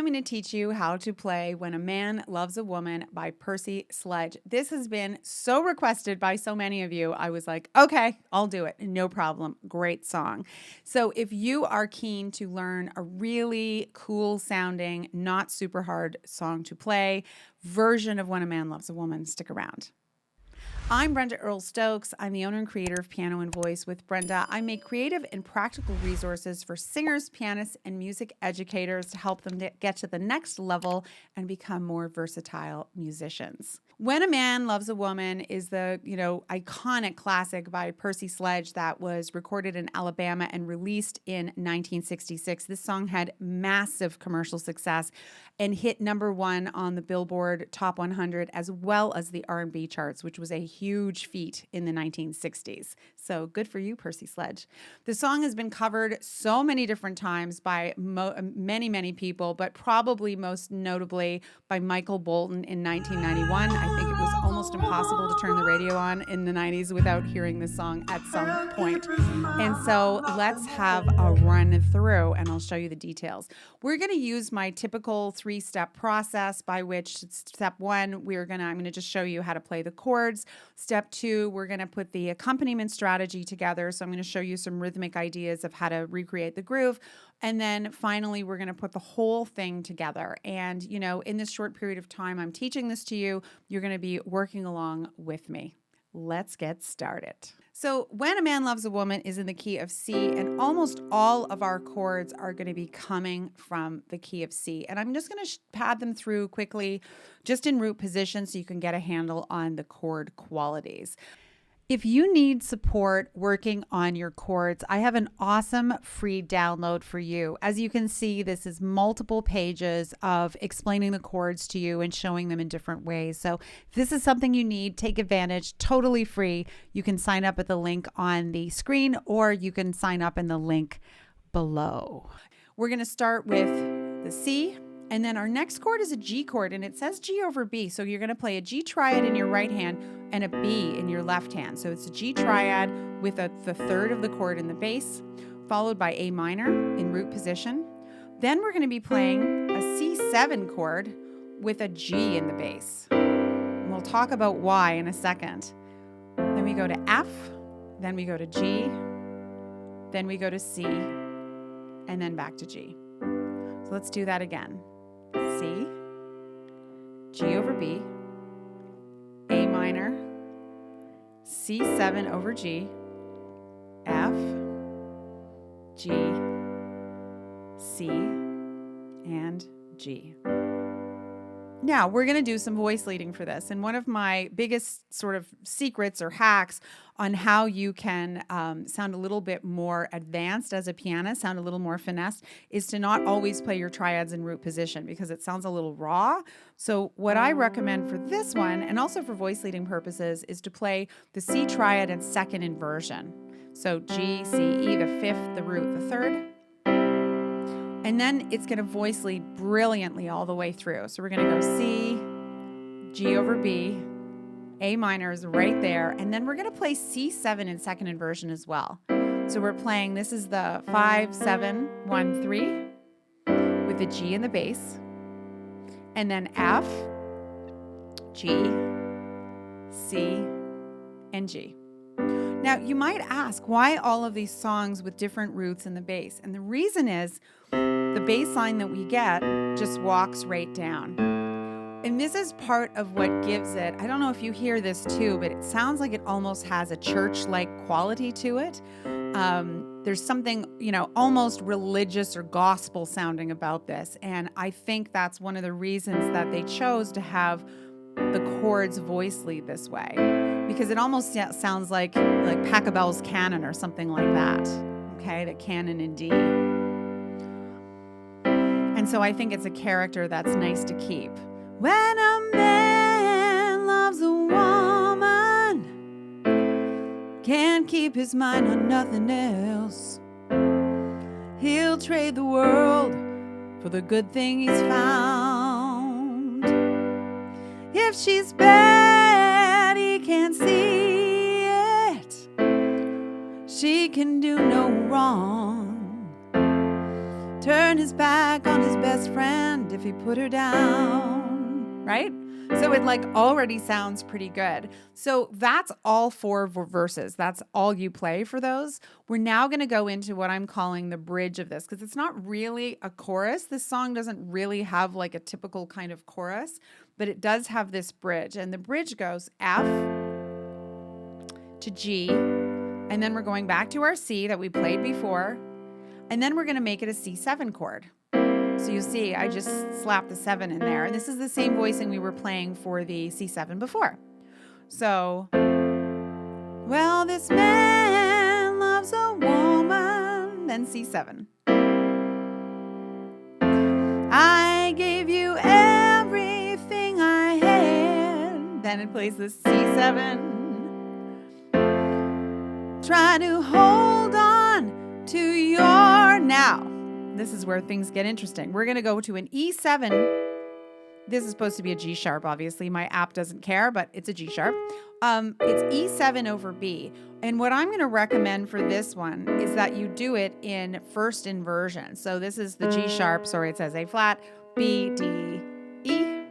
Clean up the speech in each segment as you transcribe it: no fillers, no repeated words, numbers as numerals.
going to teach you how to play When a Man Loves a Woman by Percy Sledge. This has been so requested by so many of you. I was like, okay, I'll do it. No problem. Great song. So if you are keen to learn a really cool sounding, not super hard song to play version of When a Man Loves a Woman, stick around. I'm Brenda Earl-Stokes. I'm the owner and creator of Piano and Voice with Brenda. I make creative and practical resources for singers, pianists, and music educators to help them get to the next level and become more versatile musicians. When a Man Loves a Woman is the, iconic classic by Percy Sledge that was recorded in Alabama and released in 1966. This song had massive commercial success and hit #1 on the Billboard Top 100 as well as the R&B charts, which was a huge feat in the 1960s. So good for you, Percy Sledge. The song has been covered so many different times by many people, but probably most notably by Michael Bolton in 1991. I think it was almost impossible to turn the radio on in the 90s without hearing this song at some point. And so let's have a run through and I'll show you the details. We're going to use my typical 3-step process by which step 1, I'm going to just show you how to play the chords. Step 2, we're going to put the accompaniment strategy together. So I'm going to show you some rhythmic ideas of how to recreate the groove. And then finally, we're going to put the whole thing together. And, in this short period of time I'm teaching this to you, you're going to be working along with me. Let's get started. So When a Man Loves a Woman is in the key of C, and almost all of our chords are going to be coming from the key of C. And I'm just going to pad them through quickly, just in root position so you can get a handle on the chord qualities. If you need support working on your chords, I have an awesome free download for you. As you can see, this is multiple pages of explaining the chords to you and showing them in different ways. So if this is something you need, take advantage, totally free. You can sign up at the link on the screen or you can sign up in the link below. We're going to start with the C. And then our next chord is a G chord, and it says G over B. So you're going to play a G triad in your right hand and a B in your left hand. So it's a G triad with the third of the chord in the bass, followed by A minor in root position. Then we're going to be playing a C7 chord with a G in the bass. And we'll talk about why in a second. Then we go to F, then we go to G, then we go to C, and then back to G. So let's do that again. C, G over B, A minor, C7 over G, F, G, C, and G. Now, we're going to do some voice leading for this. And one of my biggest sort of secrets or hacks on how you can sound a little bit more advanced as a pianist, sound a little more finesse, is to not always play your triads in root position because it sounds a little raw. So what I recommend for this one, and also for voice leading purposes, is to play the C triad in second inversion. So G, C, E, the fifth, the root, the third. And then it's going to voice lead brilliantly all the way through. So we're going to go C, G over B, A minor is right there. And then we're going to play C7 in second inversion as well. So we're playing, this is the 5, 7, 1, 3 with the G in the bass. And then F, G, C, and G. Now, you might ask, why all of these songs with different roots in the bass? And the reason is the bass line that we get just walks right down. And this is part of what gives it, I don't know if you hear this too, but it sounds like it almost has a church-like quality to it. There's something, almost religious or gospel sounding about this. And I think that's one of the reasons that they chose to have the chords voice lead this way, because it almost sounds like Pachelbel's canon or something like that. Okay, the canon in D. And so I think it's a character that's nice to keep. When a man loves a woman, can't keep his mind on nothing else. He'll trade the world for the good thing he's found. If she's bad, he can't see it. She can do no wrong. Turn his back on his best friend if he put her down, right? So it like already sounds pretty good. So that's all 4 verses. That's all you play for those. We're now going to go into what I'm calling the bridge of this because it's not really a chorus. This song doesn't really have like a typical kind of chorus, but it does have this bridge. And the bridge goes F to G, and then we're going back to our C that we played before, and then we're going to make it a C7 chord. So you see, I just slapped the 7 in there. And this is the same voicing we were playing for the C7 before. So, well, this man loves a woman, then C7. I gave you everything I had. Then it plays the C7. Try to hold on to your now. This is where things get interesting. We're going to go to an E7. This is supposed to be a G sharp, obviously. My app doesn't care, but it's a G sharp. It's E7 over B. And what I'm going to recommend for this one is that you do it in first inversion. So this is the G sharp. Sorry, it says A flat, B, D, E.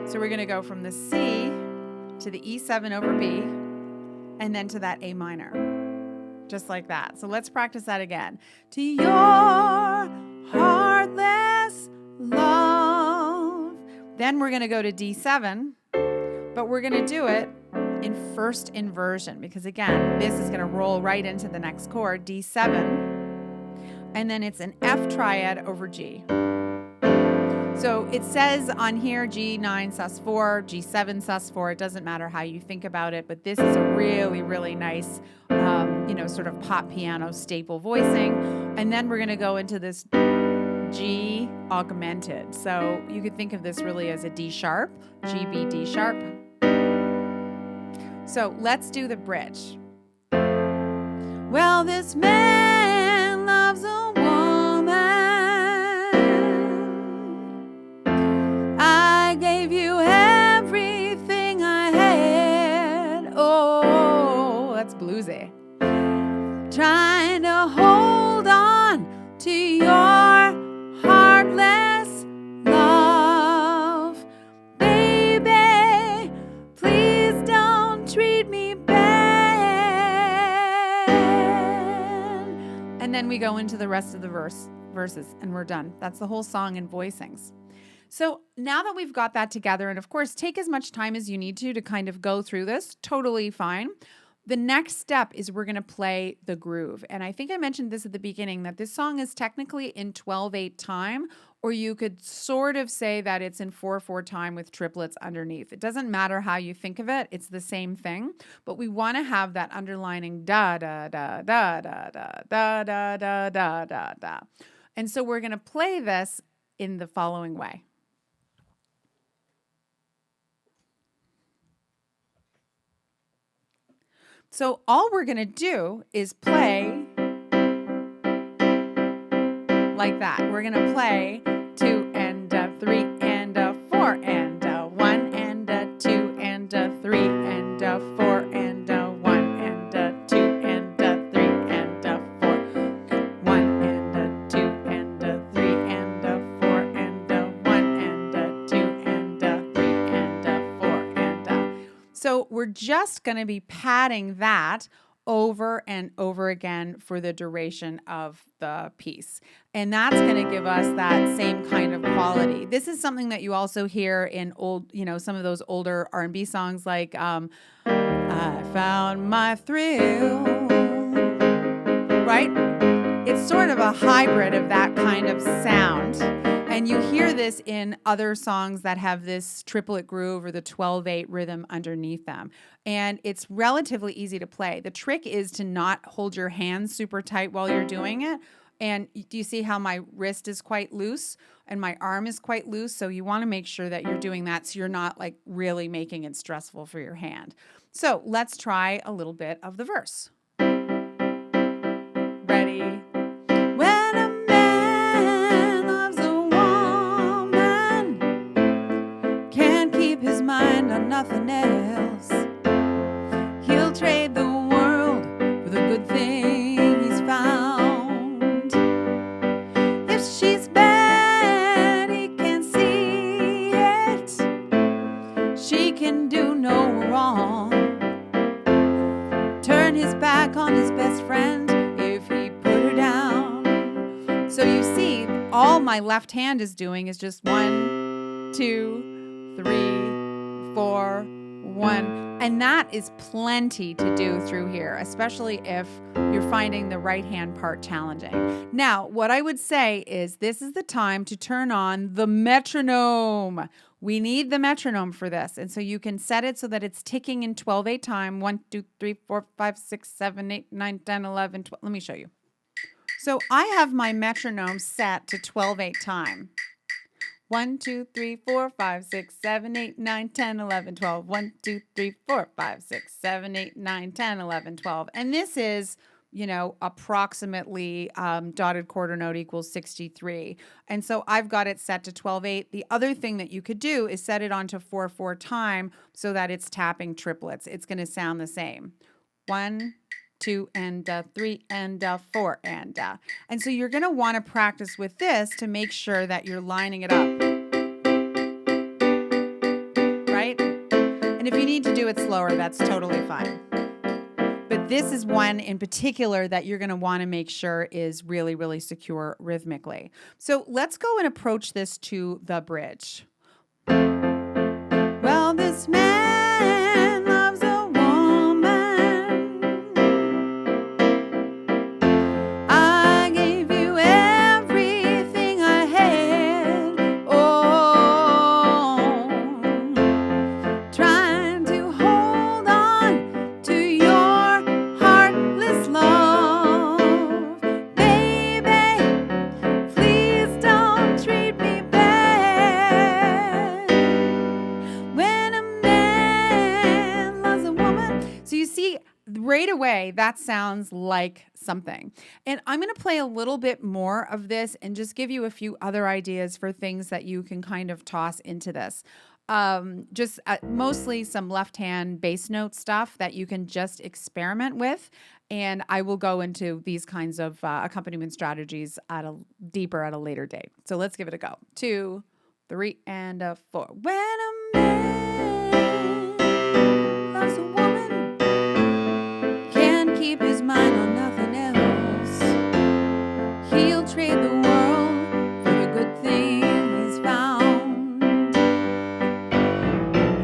So we're going to go from the C to the E7 over B and then to that A minor. Just like that. So let's practice that again. To your heartless love. Then we're going to go to D7, but we're going to do it in first inversion because, again, this is going to roll right into the next chord, D7, and then it's an F triad over G. So it says on here G9 sus4, G7 sus4. It doesn't matter how you think about it, but this is a really, really nice, sort of pop piano staple voicing. And then we're going to go into this G augmented. So you could think of this really as a D sharp, G, B, D sharp. So let's do the bridge. Well, this man loves a woman. I gave you everything I had. Oh, that's bluesy. Trying to hold on to your heartless love. Baby, please don't treat me bad. And then we go into the rest of the verses, and we're done. That's the whole song in voicings. So now that we've got that together, and of course, take as much time as you need to kind of go through this, totally fine. The next step is we're going to play the groove. And I think I mentioned this at the beginning, that this song is technically in 12/8 time, or you could sort of say that it's in 4/4 time with triplets underneath. It doesn't matter how you think of it. It's the same thing. But we want to have that underlining da, da, da, da, da, da, da, da, da, da, da, da. And so we're going to play this in the following way. So all we're going to do is play like that. We're going to play 2 and 3 and 4 and 1 and 2 and 3 and 4 and 1 and 2 and 3 and 4. 1 and 2 and 3 and 4 and 1 and 2 and 3 and 4 and So we're just going to be padding that over and over again for the duration of the piece. And that's going to give us that same kind of quality. This is something that you also hear in old, some of those older R&B songs like I Found My Thrill, right? It's sort of a hybrid of that kind of sound. And you hear this in other songs that have this triplet groove or the 12/8 rhythm underneath them. And it's relatively easy to play. The trick is to not hold your hands super tight while you're doing it. And do you see how my wrist is quite loose and my arm is quite loose? So you want to make sure that you're doing that so you're not like really making it stressful for your hand. So let's try a little bit of the verse. Ready? When a man loves a woman, can't keep his mind on nothing else. He'll trade the world for the good thing he's found. If she's bad, he can no wrong. Turn his back on his best friend if he put her down. So you see, all my left hand is doing is just 1, 2, 3, 4, 1. And that is plenty to do through here, especially if you're finding the right hand part challenging. Now, what I would say is this is the time to turn on the metronome. We need the metronome for this. And so you can set it so that it's ticking in 12/8 time. 1, 2, 3, 4, 5, 6, 7, 8, 9, 10, 11, 12. Let me show you. So I have my metronome set to 12/8 time. 1, 2, 3, 4, 5, 6, 7, 8, 9, 10, 11, 12. 1, 2, 3, 4, 5, 6, 7, 8, 9, 10, 11, 12. And this is, approximately dotted quarter note equals 63. And so I've got it set to 12/8. The other thing that you could do is set it onto 4/4 time so that it's tapping triplets. It's going to sound the same. 1, 2, and 3, and 4, and so you're going to want to practice with this to make sure that you're lining it up, right? And if you need to do it slower, that's totally fine. But this is one in particular that you're going to want to make sure is really, really secure rhythmically. So let's go and approach this to the bridge. Well, this man loves a woman. I gave you everything I had. Oh, trying to hold on to your heartless love. Baby, please don't treat me bad. When a man loves a woman. So you see, right away, that sounds like something. And I'm going to play a little bit more of this and just give you a few other ideas for things that you can kind of toss into this. Just mostly some left hand bass note stuff that you can just experiment with. And I will go into these kinds of accompaniment strategies deeper at a later date. So let's give it a go. 2, 3, and 4. When a man loves a woman, can't keep his mind on nothing else. He'll trade the world for the good thing he's found.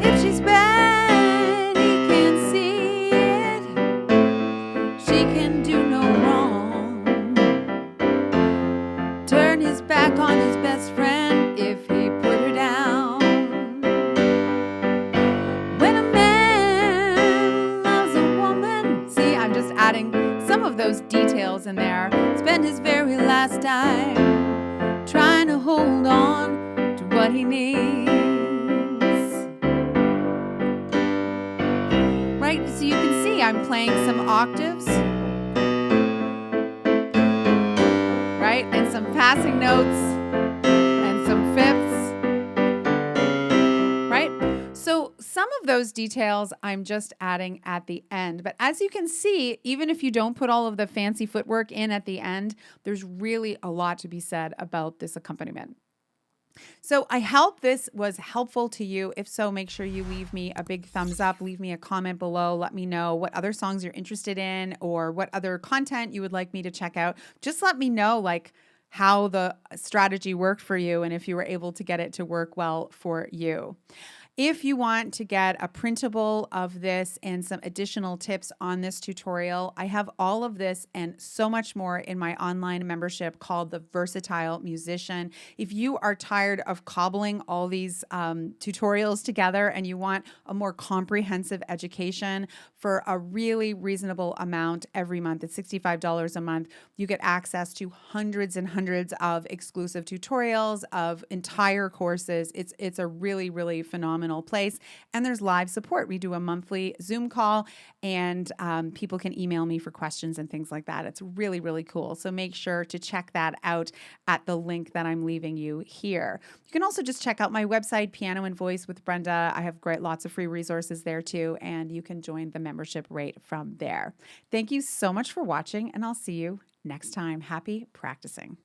If she's bad, he can't see it. She can do no wrong. Turn his back on his best friend if he put her down. When a man loves a woman, see, I'm just adding some of those details in there. Spend his very last time trying to hold on to what he needs. Right, so you can see I'm playing some octaves, right, and some passing notes and some fifths, right? So some of those details I'm just adding at the end. But as you can see, even if you don't put all of the fancy footwork in at the end, there's really a lot to be said about this accompaniment. So I hope this was helpful to you. If so, make sure you leave me a big thumbs up, leave me a comment below, let me know what other songs you're interested in or what other content you would like me to check out. Just let me know like how the strategy worked for you and if you were able to get it to work well for you. If you want to get a printable of this and some additional tips on this tutorial, I have all of this and so much more in my online membership called the Versatile Musician. If you are tired of cobbling all these tutorials together and you want a more comprehensive education for a really reasonable amount every month, it's $65 a month, you get access to hundreds and hundreds of exclusive tutorials, of entire courses. It's a really, really phenomenal place. And there's live support. We do a monthly Zoom call and people can email me for questions and things like that. It's really, really cool. So make sure to check that out at the link that I'm leaving you here. You can also just check out my website, Piano and Voice with Brenda. I have lots of free resources there too, and you can join the membership rate from there. Thank you so much for watching, and I'll see you next time. Happy practicing.